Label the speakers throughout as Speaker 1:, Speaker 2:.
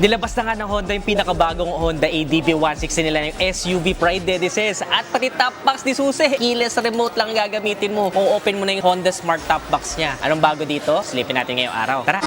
Speaker 1: Nilabas na nga ng Honda yung pinakabagong Honda ADV 160 nila, yung SUV Pride Dedices. At pati top box ni Susi. Keyless remote lang gagamitin mo. Kung open mo na yung Honda Smart top box niya. Anong bago dito? Silipin natin ngayong araw. Tara!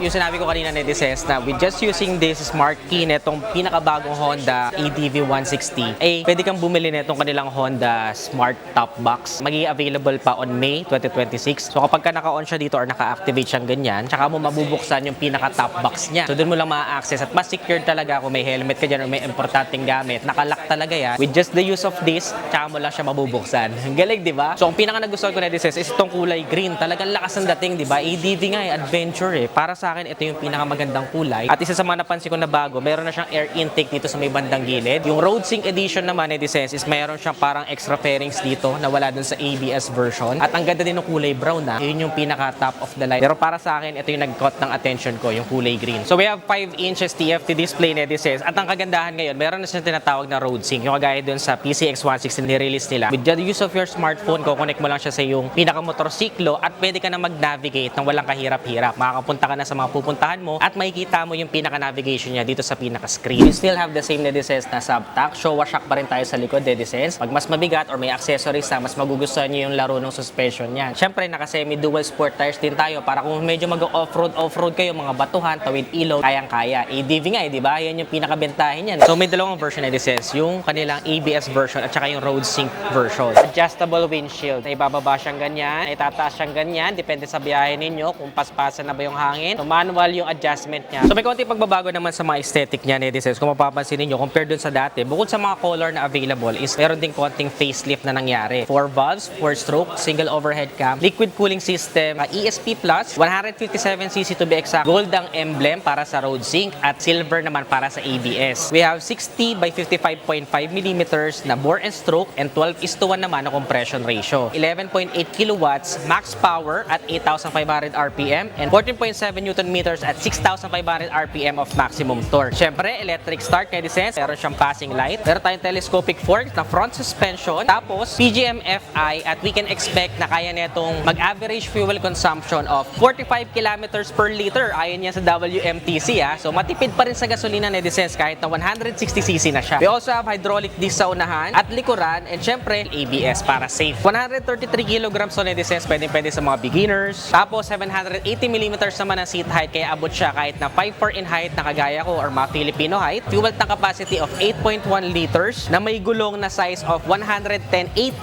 Speaker 1: Yung sinabi ko kanina, Dedices, na with just using this smart key netong pinakabagong Honda ADV 160, pwede kang bumili netong kanilang Honda Smart Top Box. Magiging available pa on May 2026. So kapag ka naka-on siya dito or naka-activate siyang ganyan, tsaka mo mabubuksan yung pinaka-top box niya. So doon mo lang ma-access at mas secure talaga kung may helmet ka dyan or may importanteng gamit. Nakalock talaga yan. With just the use of this, tsaka mo lang siya mabubuksan. Ang galing, di ba? So ang pinaka-nagustuhan ko, Dedices, is itong kulay green. Talagang lakas ng dating, di ba? ADV nga adventure Para sa akin, ito yung pinakamagandang kulay. At isa sa mga napansin ko na bago, meron na siyang air intake dito sa may bandang gilid. Yung Road Sync Edition naman, Dedices, is meron siyang parang extra fairings dito na wala dun sa ABS version. At ang ganda din ng kulay brown Yun yung pinaka top of the line. Pero para sa akin, ito yung nag-caught ng attention ko, yung kulay green. So we have 5 inches TFT display, Dedices. At ang kagandahan ngayon, meron na siyang tinatawag na Road Sync. Yung kagaya dun sa PCX 160 ni-release nila. With the use of your smartphone, kukonek mo lang siya sa yung pinaka-motorsiklo at pwede ka na mag-navigate ng walang kahirap-hirap. Makakapunta ka na sa mga pupuntahan mo at makikita mo yung pinaka-navigation niya dito sa pinaka-screen. You still have the same, Dedices, na subtack. Showa shock pa rin tayo sa likod, Dedices. Pag mas mabigat or may accessories na, mas magugustuhan nyo yung laro ng suspension niyan. Siyempre, naka-semi dual sport tires din tayo para kung medyo mag-off-road kayo, mga batuhan, tawid ilog, kayang-kaya. ADV nga di ba? Yan yung pinaka-bentahin niyan. So may dalawang version, Dedices. Yung kanilang ABS version at saka yung Road Sync version. Adjustable windshield. Ibababa siyang ganyan, itataas siyang ganyan, depende sa biyahe ninyo kung paspasan na ba yung hangin. So manual yung adjustment niya. So may konting pagbabago naman sa mga aesthetic niya, Dedices. Kung mapapansin niyo compared dun sa dati, bukod sa mga color na available is meron din konting facelift na nangyari. 4 valves, 4 stroke, single overhead cam, liquid cooling system, ESP Plus, 157cc to be exact, gold ang emblem para sa Road Sync at silver naman para sa ABS. We have 60 by 55.5 mm na bore and stroke and 12:1 naman na compression ratio. 11.8 kilowatts max power at 8,500 RPM and 14.7 Newton meters at 6,500 RPM of maximum torque. Siyempre, electric start, Dedices. Meron siyang passing light. Meron tayong telescopic fork na front suspension. Tapos, PGM-FI at we can expect na kaya netong mag-average fuel consumption of 45 kilometers per liter. Ayon yan sa WMTC So, matipid pa rin sa gasolina, Dedices, kahit na 160cc na siya. We also have hydraulic disc sa unahan at likuran and syempre, ABS para safe. 133 kilograms so, Dedices, pwede sa mga beginners. Tapos, 780 mm naman ang seat height kaya abot siya kahit na 5'4" in height na kagaya ko or mga Filipino height. Fuel tank capacity of 8.1 liters na may gulong na size of 110/80